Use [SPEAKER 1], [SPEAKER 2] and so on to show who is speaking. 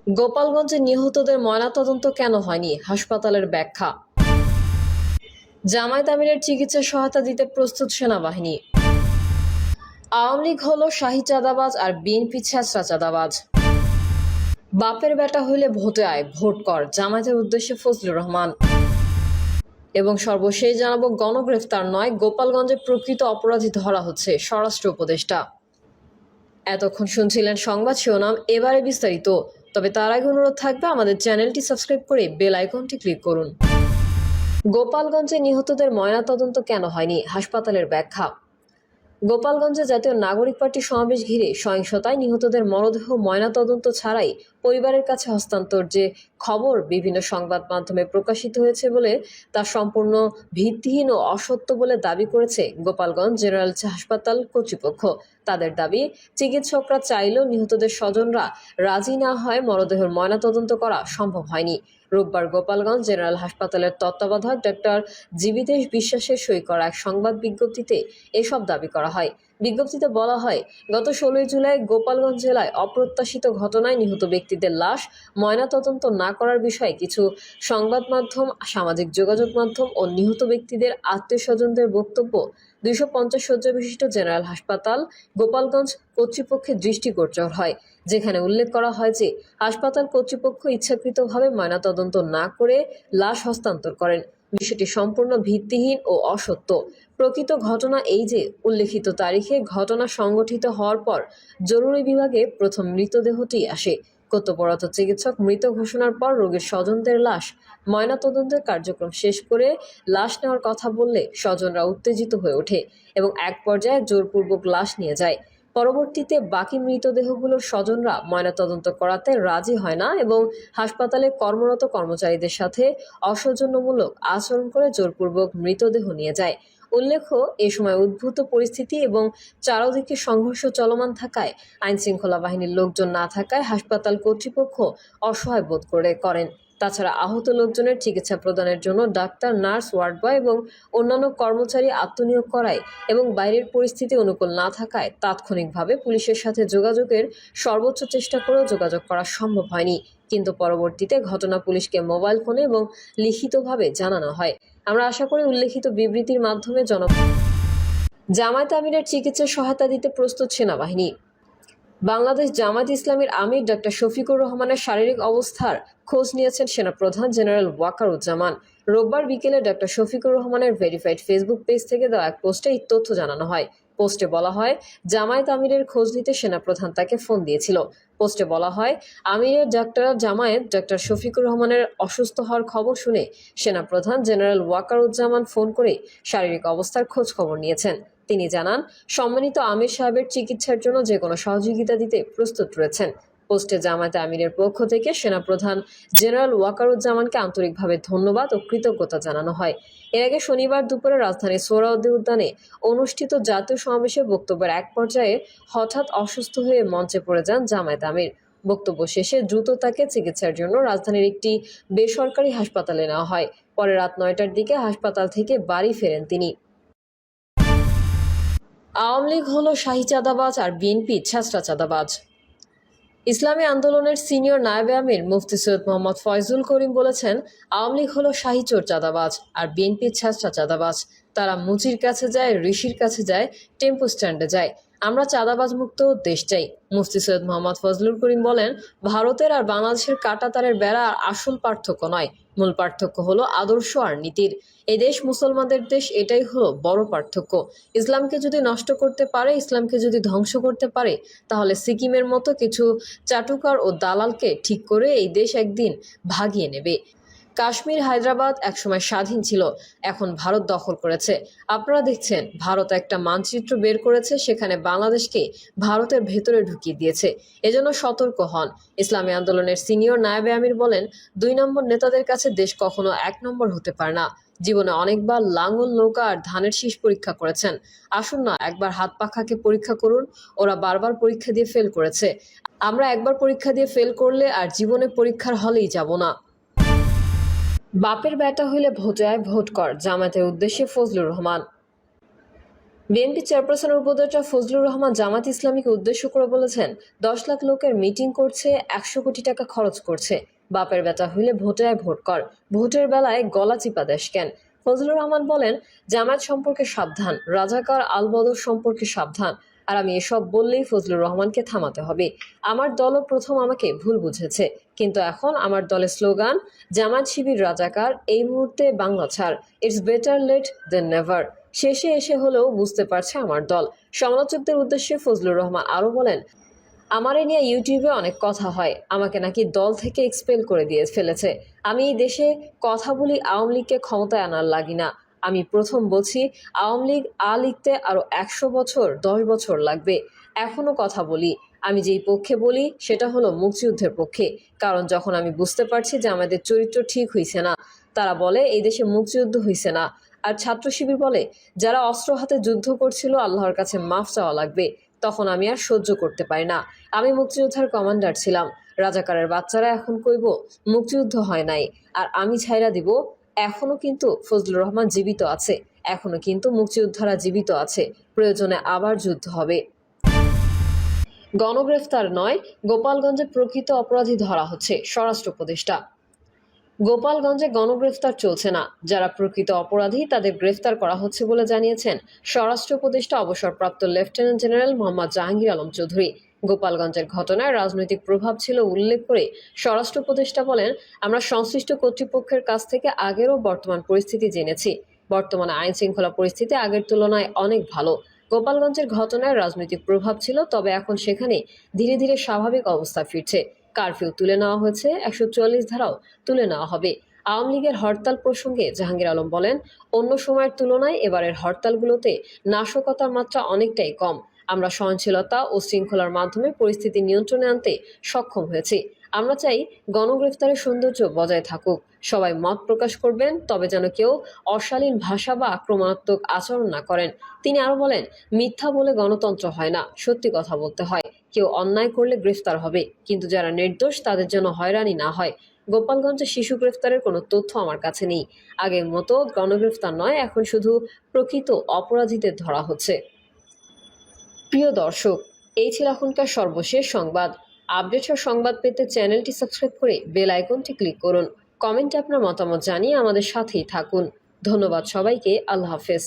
[SPEAKER 1] গোপালগঞ্জে নিহতদের ময়নাতদন্ত কেন হয়নি, হাসপাতালের ব্যাখ্যা। জামায়াত আমিরের চিকিৎসা সহায়তা দিতে প্রস্তুত সেনাবাহিনী। আওয়ামী লীগ হলো শাহী চাঁদাবাজ আর বিএনপি ছেঁচড়া চাঁদাবাজ। বাপের বেটা হইলে ভোটে আয়, ভোট কর, জামায়াতের উদ্দেশ্যে ফজলুর রহমান। এবং সর্বশেষ জানাবো, গণগ্রেফতার নয়, গোপালগঞ্জে প্রকৃত অপরাধী ধরা হচ্ছে, স্বরাষ্ট্র উপদেষ্টা। এতক্ষণ শুনছিলেন সংবাদ শিরোনাম, এবারে বিস্তারিত। তবে তার আগে অনুরোধ থাকবে আমাদের চ্যানেলটি সাবস্ক্রাইব করে বেল আইকনটি ক্লিক করুন। গোপালগঞ্জে নিহতদের ময়নাতদন্ত কেন হয়নি, হাসপাতালের ব্যাখ্যা। গোপালগঞ্জে জাতীয় নাগরিক পার্টির সমাবেশ ঘিরে সহিংসতায় নিহতদের মরদেহ ময়নাতদন্ত ছাড়াই পরিবারের কাছে হস্তান্তর যে খবর বিভিন্ন সংবাদ মাধ্যমে প্রকাশিত হয়েছে বলে তা সম্পূর্ণ ভিত্তিহীন ও অসত্য বলে দাবি করেছে গোপালগঞ্জ জেনারেল হাসপাতাল কর্তৃপক্ষ। তাদের দাবি, চিকিৎসকরা চাইলেও নিহতদের স্বজনরা রাজি না হয় মরদেহের ময়নাতদন্ত করা সম্ভব হয়নি। রোববার গোপালগঞ্জ জেনারেল হাসপাতালের তত্ত্বাবধায়ক ডক্টর জীবিতেশ বিশ্বাসের সই করা এক সংবাদ বিজ্ঞপ্তিতে এসব দাবি করা হয়। বিজ্ঞপ্তিতে বলা হয়, গত 16 জুলাই গোপালগঞ্জ জেলায় অপ্রত্যাশিত ঘটনায় নিহত ব্যক্তিদের লাশ ময়নাতদন্ত না করার বিষয়ে কিছু সংবাদ মাধ্যম, সামাজিক যোগাযোগ মাধ্যম ও নিহত ব্যক্তিদের আত্মীয়স্বজনদের বক্তব্য 250 শয্যা বিশিষ্ট জেনারেল হাসপাতাল গোপালগঞ্জ কর্তৃপক্ষের দৃষ্টিগোচর হয়, যেখানে উল্লেখ করা হয় যে হাসপাতাল কর্তৃপক্ষ ইচ্ছাকৃতভাবে ময়নাতদন্ত না করে লাশ হস্তান্তর করেন। বিষয়টি সম্পূর্ণ ভিত্তিহীন ও অসত্য। প্রকৃত ঘটনা এই যে, উল্লেখিত তারিখে ঘটনা সংঘটিত হওয়ার পর জরুরি বিভাগে প্রথম মৃতদেহটি আসে। কর্তব্যরত চিকিৎসক মৃত ঘোষণার পর রোগীর স্বজনদের লাশ ময়নাতদন্তের কার্যক্রম শেষ করে লাশ নেওয়ার কথা বললে স্বজনরা উত্তেজিত হয়ে ওঠে এবং এক পর্যায়ে জোরপূর্বক লাশ নিয়ে যায়। পরবর্তীতে বাকি মৃতদেহগুলোর স্বজনরা ময়নাতদন্ত করাতে রাজি হয় না এবং হাসপাতালে কর্মরত কর্মচারীদের সাথে অসৌজন্যমূলক আচরণ করে জোরপূর্বক মৃতদেহ নিয়ে যায়। উল্লেখ্য, এ সময় উদ্ভূত পরিস্থিতি এবং চারদিকে সংঘর্ষ চলমান থাকায় আইনশৃঙ্খলা বাহিনীর লোকজন না থাকায় হাসপাতাল কর্তৃপক্ষ অসহায় বোধ করেন। তাছাড়া আহত লোকজনের চিকিৎসা প্রদানের জন্য ডাক্তার, নার্স, ওয়ার্ড বয় এবং অন্যান্য কর্মচারী আত্মনিয়োগ করায় এবং বাইরের পরিস্থিতি অনুকূল না থাকায় তাৎক্ষণিকভাবে পুলিশের সাথে যোগাযোগের সর্বোচ্চ চেষ্টা করেও যোগাযোগ করা সম্ভব হয়নি। কিন্তু পরবর্তীতে ঘটনা পুলিশকে মোবাইল ফোনে এবং লিখিতভাবে জানানো হয়। আমরা আশা করি উল্লেখিত বিবৃতির মাধ্যমে জামায়াত আমিরের চিকিৎসা সহায়তা দিতে প্রস্তুত সেনাবাহিনী। বাংলাদেশ জামায়াত ইসলামীর আমির ডক্টর শফিকুর রহমানের শারীরিক অবস্থার খোঁজ নিয়েছেন সেনাপ্রধান জেনারেল ওয়াকারুজ্জামান। রোববার বিকেলে ডক্টর শফিকুর রহমানের ভেরিফাইড ফেসবুক পেজ থেকে দেওয়া এক পোস্টে এই তথ্য জানানো হয়। পোস্টে বলা হয়, জামায়াত আমিরের খোঁজ নিতে সেনাপ্রধান তাকে ফোন দিয়েছিল। পোস্টে বলা হয়, আমিরের জামায়াত ডক্টর শফিকুর রহমানের অসুস্থ হওয়ার খবর শুনে সেনাপ্রধান জেনারেল ওয়াকারুজ্জামান ফোন করে শারীরিক অবস্থার খোঁজ খবর নিয়েছেন। তিনি জানান, সম্মানিত আমির সাহেবের চিকিৎসার জন্য যে কোনো সহযোগিতা দিতে প্রস্তুত রয়েছেন। পোস্টে জামায়াতে আমিরের পক্ষ থেকে সেনাপ্রধান জেনারেল ওয়াকারুজ্জামানকে আন্তরিকভাবে ধন্যবাদ ও কৃতজ্ঞতা জানানো হয়। এর আগে শনিবার দুপুরে রাজধানীর সোহরাওয়ার্দী উদ্যানে অনুষ্ঠিত জাতীয় সমাবেশে বক্তব্যের এক পর্যায়ে হঠাৎ অসুস্থ হয়ে মঞ্চে পড়ে যান জামায়াত আমির। বক্তব্য শেষে দ্রুত তাকে চিকিৎসার জন্য রাজধানীর একটি বেসরকারি হাসপাতালে নেওয়া হয়। পরে রাত 9টার দিকে হাসপাতাল থেকে বাড়ি ফেরেন তিনি। আওয়ামী লীগ হলো শাহী চাঁদাবাজ আর বিএনপি ছেঁচড়া চাঁদাবাজ। ইসলামী আন্দোলনের সিনিয়র নায়েবে আমির মুফতি সৈয়দ মোহাম্মদ ফয়জুল করিম বলেছেন, আওয়ামী লীগ হলো শাহী চোর চাঁদাবাজ আর বিএনপি ছেঁচড়া চাঁদাবাজ। তারা মুচির কাছে যায়, ঋষির কাছে যায়, টেম্পো স্ট্যান্ডে যায়। আমরা চাঁদাবাজ মুক্ত দেশ চাই। মুফতি সৈয়দ মোহাম্মদ ফজলুল করিম বলেন, ভারতের আর বাংলাদেশের কাঁটাতারের বেড়া আর আসল পার্থক্য নয়, মূল পার্থক্য হলো আদর্শ আর নীতির। এই দেশ মুসলমানদের দেশ, এটাই হলো বড় পার্থক্য। ইসলামকে যদি নষ্ট করতে পারে, ইসলামকে যদি ধ্বংস করতে পারে, তাহলে সিকিমের মতো কিছু চাটুকার ও দালালকে ঠিক করে এই দেশ একদিন ভাগিয়ে নেবে। কাশ্মীর, হায়দ্রাবাদ একসময় স্বাধীন ছিল, এখন ভারত দখল করেছে। আপনারা দেখছেন, ভারত একটা মানচিত্র বের করেছে, সেখানে বাংলাদেশকে ভারতের ভেতরে ঢুকিয়ে দিয়েছে। এজন্য সতর্ক হন। ইসলামী আন্দোলনের সিনিয়র নায়েবে আমির বলেন, 2 নম্বর নেতাদের কাছে দেশ কখনো 1 নম্বর হতে পারে না। জীবনে অনেকবার লাঙল, নৌকা আর ধানের শীষ পরীক্ষা করেছেন। আসুন না একবার হাত পাখাকে পরীক্ষা করুন। ওরা বারবার পরীক্ষা দিয়ে ফেল করেছে। আমরা একবার পরীক্ষা দিয়ে ফেল করলে আর জীবনে পরীক্ষার হলেই যাব না। বাপের বেটা হইলে ভোটে আয়, ভোট কর, জামায়াতের উদ্দেশ্যে ফজলুর রহমান। বিএনপি চেয়ারপারসনের উপদেষ্টা ফজলুর রহমান জামাত ইসলামীকে উদ্দেশ্য করে বলেছেন, 10 লাখ লোকের মিটিং করছে, 100 কোটি টাকা খরচ করছে। বাপের বেটা হইলে ভোটে আয় ভোট কর, ভোটের বেলায় গলা চিপা দেশ কেন? ফজলুর রহমান বলেন, জামায়াত সম্পর্কে সাবধান, রাজাকার আলবদর সম্পর্কে সাবধান। আর আমি এসব বললেই ফজলুর রহমানকে থামাতে হবে। আমার দলও প্রথম আমাকে ভুল বুঝেছে, কিন্তু এখন আমার দলের স্লোগান জামায়াত শিবির রাজাকার, এই মুহূর্তে বাংলা ছাড়, it's better late than never. শেষে এসে হলেও বুঝতে পারছে আমার দল। সমালোচকদের উদ্দেশ্যে ফজলুর রহমান আরও বলেন, আমারে নিয়ে ইউটিউবে অনেক কথা হয়, আমাকে নাকি দল থেকে এক্সপেল করে দিয়ে ফেলেছে। আমি এই দেশে কথা বলি আওয়ামী লীগকে ক্ষমতায় আনার লাগি না। আমি প্রথম বলছি, আওয়ামী লীগ লিখতে আরো 100 বছর 10 বছর লাগবে। এখনো কথা বলি। আমি যেই পক্ষে বলি সেটা হলো মুক্তিযুদ্ধের পক্ষে। কারণ যখন আমি বুঝতে পারছি যে আমাদের চরিত্র ঠিক হইছে না, তারা বলে এই দেশে মুক্তিযুদ্ধ হইছে না। আর ছাত্র শিবির বলে, যারা অস্ত্র হাতে যুদ্ধ করছিল আল্লাহর কাছে মাফ চাওয়া লাগবে। তখন আমি আর সহ্য করতে পারি না। আমি মুক্তিযোদ্ধার কমান্ডার ছিলাম। রাজাকারের বাচ্চারা এখন কইব মুক্তিযুদ্ধ হয় নাই, আর আমি ছাইরা দিব। এখনো কিন্তু ফজলুর রহমান জীবিত আছে, এখনো কিন্তু মুক্তিযোদ্ধারা জীবিত আছে। প্রয়োজনে আবার যুদ্ধ হবে। গণগ্রেফতার নয়, গোপালগঞ্জে প্রকৃত অপরাধী ধরা হচ্ছে, স্বরাষ্ট্র উপদেষ্টা। গোপালগঞ্জে গণগ্রেফতার চলছে না, যারা প্রকৃত অপরাধী তাদের গ্রেফতার করা হচ্ছে বলে জানিয়েছেন স্বরাষ্ট্র উপদেষ্টা অবসরপ্রাপ্ত লেফটেন্যান্ট জেনারেল মোহাম্মদ জাহাঙ্গীর আলম চৌধুরী। গোপালগঞ্জের ঘটনায় রাজনৈতিক প্রভাব ছিল উল্লেখ করে স্বরাষ্ট্র উপদেষ্টা বলেন, আমরা সংশ্লিষ্ট কর্তৃপক্ষের কাছ থেকে আগেরও বর্তমান পরিস্থিতি জেনেছি। বর্তমানে আইন শৃঙ্খলা পরিস্থিতি আগের তুলনায় অনেক ভালো। গোপালগঞ্জের ঘটনায় রাজনৈতিক প্রভাব ছিল, তবে এখন সেখানে ধীরে ধীরে স্বাভাবিক অবস্থা ফিরছে। কারফিউ তুলে নেওয়া হয়েছে, 144 ধারাও তুলে নেওয়া হবে। আওয়ামী লীগের হরতাল প্রসঙ্গে জাহাঙ্গীর আলম বলেন, অন্য সময়ের তুলনায় এবারের হরতালগুলোতে নাশকতার মাত্রা অনেকটাই কম। আমরা সহনশীলতা ও শৃঙ্খলার মাধ্যমে পরিস্থিতি নিয়ন্ত্রণে আনতে সক্ষম হয়েছি। আমরা চাই গণগ্রেফতারের সৌন্দর্য বজায় থাকুক। সবাই মত প্রকাশ করবেন, তবে যেন কেউ অশালীন ভাষা বা আক্রমণাত্মক আচরণ না করেন। তিনি আরো বলেন, মিথ্যা বলে গণতন্ত্র হয় না, সত্যি কথা বলতে হয়। কেউ অন্যায় করলে গ্রেফতার হবে, কিন্তু যারা নির্দোষ তাদের জন্য হয়রানি না হয়। গোপালগঞ্জে শিশু গ্রেফতারের কোনো তথ্য আমার কাছে নেই। আগের মতো গণগ্রেফতার নয়, এখন শুধু প্রকৃত অপরাধীদের ধরা হচ্ছে। প্রিয় দর্শক, এই ছিল এখনকার সর্বশেষ সংবাদ। আপডেট ও সংবাদ পেতে চ্যানেলটি সাবস্ক্রাইব করে বেল আইকনটি ক্লিক করুন। কমেন্টে আপনার মতামত জানিয়ে আমাদের সাথেই থাকুন। ধন্যবাদ সবাইকে। আল্লাহ হাফেজ।